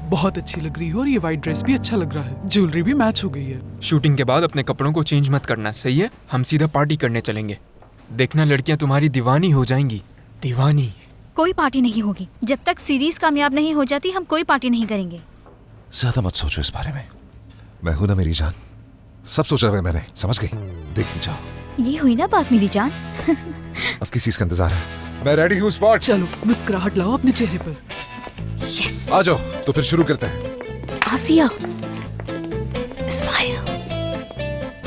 बहुत अच्छी लग रही हो और ये वाइट ड्रेस भी अच्छा लग रहा है। ज्वेलरी भी मैच हो गई है। शूटिंग के बाद अपने कपड़ों को चेंज मत करना, सही है? हम सीधा पार्टी करने चलेंगे। देखना लड़कियां तुम्हारी दीवानी हो जाएंगी। दीवानी। कोई पार्टी नहीं होगी जब तक सीरीज कामयाब नहीं हो जाती। हम कोई पार्टी नहीं करेंगे। ज्यादा मत सोचो इस बारे में। मैं हूं ना मेरी जान, सब सोचा हुआ मैंने, समझ गई? देखती जाओ। ये हुई ना बात मेरी जान। अब किस चीज का इंतजार है? मैं रेडी हूँ स्पॉट। चलो मुस्कुराहट लाओ अपने चेहरे पर। यस। आ जाओ तो फिर शुरू करते हैं। आसिया स्माइल।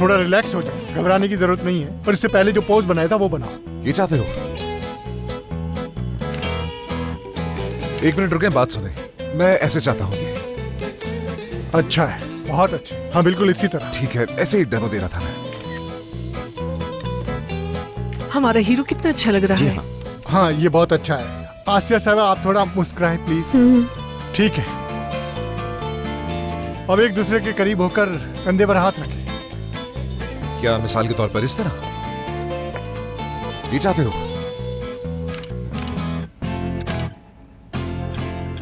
थोड़ा रिलैक्स हो जाओ, घबराने की जरूरत नहीं है। पर इससे पहले जो पोज बनाया था वो बनाओ। ये चाहते हो? एक मिनट रुके, बात सुने। मैं ऐसे चाहता हूँ। अच्छा है, बहुत अच्छा। हाँ बिल्कुल इसी तरह। ठीक है, ऐसे ही डेमो दे रहा था मैं। हमारा हीरो कितना अच्छा लग रहा है। हाँ ये बहुत अच्छा है। आसिया साहब आप थोड़ा मुस्कुराएं प्लीज। ठीक है, अब एक दूसरे के करीब होकर कंधे पर हाथ रखें। क्या मिसाल के तौर पर इस तरह? ये चाहते हो?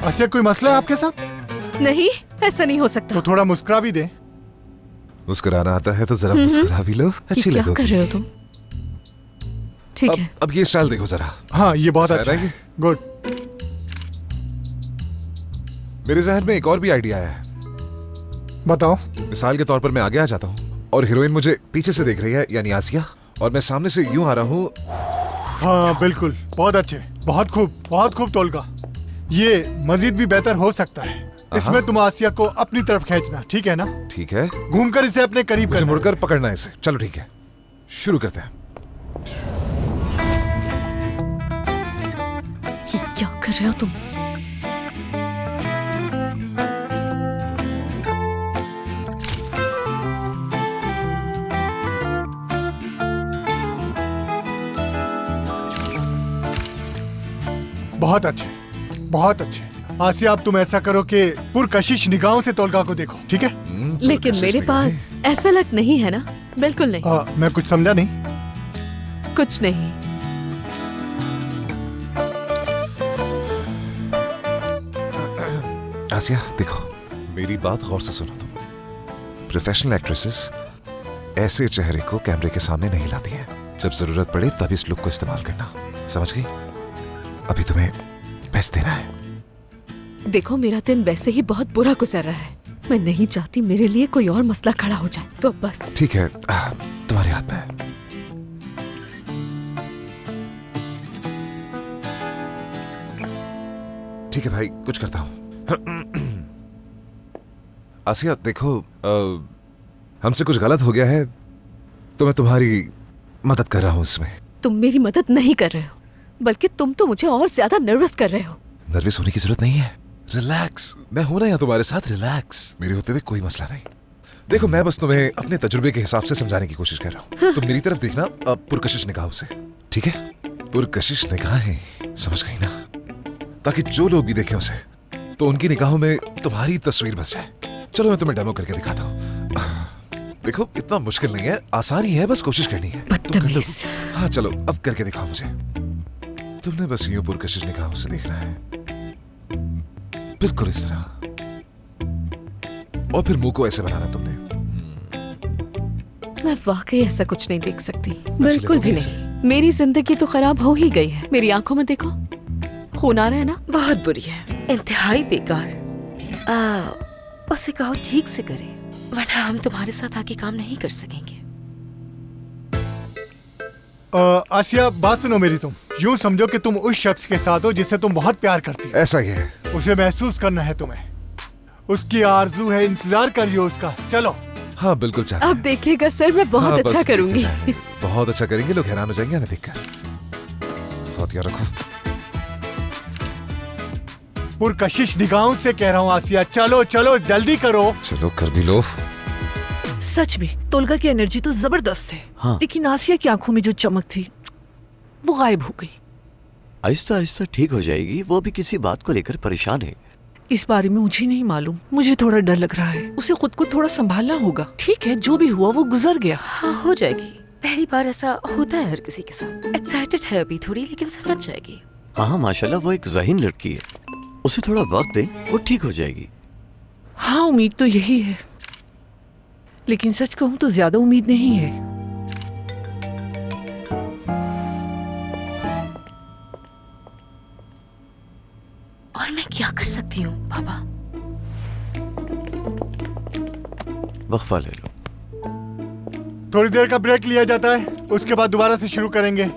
आसिया कोई मसला है आपके साथ? नहीं, ऐसा नहीं हो सकता। तो थोड़ा मुस्कुरा भी दे। मुस्कुराना आता है तो जरा मुस्कुरा भी लो, अच्छी क्या लगोगी। कर रहे हो तुम? ठीक है। अब ये स्टाइल देखो जरा। हाँ ये बहुत अच्छा शायद है। गुड। मेरे जहन में एक और भी आइडिया है। बताओ। मिसाल के तौर पर मैं आगे आ जाता हूँ और हीरोइन मुझे पीछे से देख रही है, यानी आसिया, और मैं सामने से यूं आ रहा हूँ। हाँ बिल्कुल, बहुत अच्छे, बहुत खूब तोलका। ये मजीद भी बेहतर हो सकता है। इसमें तुम आसिया को अपनी तरफ खींचना, ठीक है ना? ठीक है। घूमकर इसे अपने करीब करना। मुड़कर पकड़ना है इसे। चलो ठीक है, शुरू करते हैं। ये क्या कर रहे हो तुम? बहुत अच्छे, बहुत अच्छे। आसिया अब तुम ऐसा करो कि पुरकशिश निगाहों से तोलका को देखो, ठीक है? लेकिन मेरे पास ऐसा लग नहीं है ना। बिल्कुल नहीं। मैं कुछ समझा नहीं। कुछ नहीं। आसिया देखो, मेरी बात गौर से सुनो तुम। प्रोफेशनल एक्ट्रेसेस ऐसे चेहरे को कैमरे के सामने नहीं लाती हैं। जब जरूरत पड़े तब इस लुक को इस्तेमाल करना, समझ गई? अभी तुम्हें बेस्ट देना है। देखो मेरा दिन वैसे ही बहुत बुरा गुजर रहा है। मैं नहीं चाहती मेरे लिए कोई और मसला खड़ा हो जाए, तो बस। ठीक है, तुम्हारे हाथ में है। ठीक है भाई, कुछ करता हूं। आसिया देखो, हमसे कुछ गलत हो गया है तो मैं तुम्हारी मदद कर रहा हूं इसमें। तुम मेरी मदद नहीं कर रहे हो, बल्कि तुम तो मुझे और ज्यादा नर्वस कर रहे हो। नर्वस होने की जरूरत नहीं है, रिलैक्स। मैं हूं ना यहाँ तुम्हारे साथ, रिलैक्स। मेरे होते हुए कोई मसला नहीं। देखो मैं बस तुम्हें अपने तजुर्बे के हिसाब से समझाने की कोशिश कर रहा हूँ। तुम मेरी तरफ देखना पुरकशिश निगाहों से, ठीक है? पुरकशिश निगाहें, समझ गई ना? ताकि जो लोग भी देखें उसे तो उनकी निगाहों में तुम्हारी तस्वीर बस जाए। चलो मैं तुम्हें डेमो करके दिखाता हूँ। देखो इतना मुश्किल नहीं है, आसान ही है, बस कोशिश करनी है। बदतमीज। हाँ चलो अब करके दिखाओ मुझे। तुमने बस यूं पुरकशिश निगाहों से देखना है, बिल्कुल इस तरह, और फिर मुंह को ऐसे बनाना तुमने। मैं वाकई ऐसा कुछ नहीं देख सकती, बिल्कुल भी नहीं। मेरी जिंदगी तो खराब हो ही गई है। मेरी आंखों में देखो, खून आ रहा है ना? बहुत बुरी है, इंतहाई बेकार। उसे कहो ठीक से करे, वरना हम तुम्हारे साथ आगे काम नहीं कर सकेंगे। आसिया बात सुनो मेरी। तुम यूं समझो कि तुम उस शख्स के साथ हो जिससे तुम बहुत प्यार करती हो। ऐसा ही है। उसे महसूस करना है तुम्हें, उसकी आरज़ू है, इंतजार करियो उसका। चलो। हाँ बिल्कुल चाहते अब देखिएगा सर, मैं बहुत अच्छा करूंगी। बहुत अच्छा करेंगे, लोग हैरान हो जाएंगे हमें देखकर। बहुत याद रखो। पुरकशिश निगाहों से कह रहा हूँ आसिया, चलो चलो जल्दी करो। चलो कर भी लो। सच में तोलका की एनर्जी तो जबरदस्त है। हाँ। लेकिन आसिया की आंखों में जो चमक थी वो गायब हो गई। आहिस्ता आहिस्ता ठीक हो जाएगी, वो भी किसी बात को लेकर परेशान है। इस बारे में मुझे नहीं मालूम, मुझे थोड़ा डर लग रहा है। उसे खुद को थोड़ा संभालना होगा। ठीक है, जो भी हुआ वो गुजर गया। हाँ हो जाएगी, पहली बार ऐसा होता है हर किसी के साथ। एक्साइटेड है अभी थोड़ी, लेकिन समझ जाएगी। हाँ माशाल्लाह, वो एक ज़हीन लड़की है, उसे थोड़ा वक्त दे, वो ठीक हो जाएगी। हाँ, उम्मीद तो यही है, लेकिन सच कहूं तो ज्यादा उम्मीद नहीं है। और मैं क्या कर सकती हूँ पापा? वक्फा ले लो। थोड़ी देर का ब्रेक लिया जाता है, उसके बाद दोबारा से शुरू करेंगे।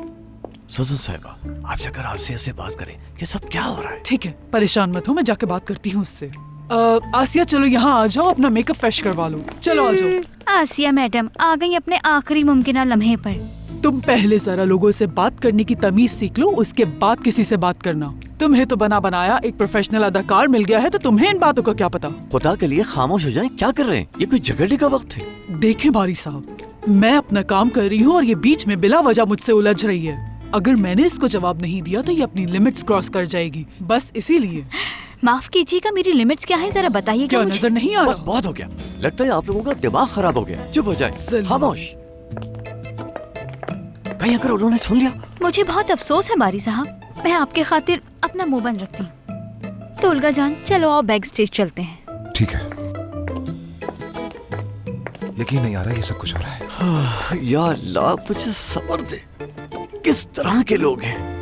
सुजन साहिबा, आप जाकर आसिया से बात करें कि सब क्या हो रहा है। ठीक है, परेशान मत हो, मैं जाके बात करती हूँ उससे। आसिया चलो यहाँ आ जाओ, अपना मेकअप फ्रेश करवा लो। चलो आ जाओ। आसिया मैडम आ गई अपने आखिरी मुमकिन लम्हे पर। तुम पहले जरा लोगों से बात करने की तमीज सीख लो, उसके बाद किसी से बात करना। तुम्हें तो बना बनाया एक प्रोफेशनल अदाकार मिल गया है, तो तुम्हें इन बातों का क्या पता। खुदा के लिए खामोश हो जाएं, क्या कर रहे हैं? ये कोई झगड़ने का वक्त है? देखें बारी साहब, मैं अपना काम कर रही हूँ और ये बीच में बिला वजह मुझसे उलझ रही है। अगर मैंने इसको जवाब नहीं दिया तो ये अपनी लिमिट्स क्रॉस कर जाएगी, बस इसीलिए। माफ कीजिएगा, मेरी लिमिट्स क्या है जरा बताइए। क्या नजर नहीं आ बस रहा? बहुत हो गया, लगता है आप लोगों का दिमाग खराब हो गया। चुप हो जाए, खामोश। कहीं अगर उन्होंने सुन लिया? मुझे बहुत अफसोस है बारी साहब, मैं आपके खातिर अपना मुंह बंद रखती हूँ। तो उल्गा जान, चलो आओ बैक स्टेज चलते हैं। ठीक है। यकीन नहीं आ रहा ये सब कुछ हो रहा है। या अल्लाह, मुझे सब्र दे। किस तरह के लोग हैं?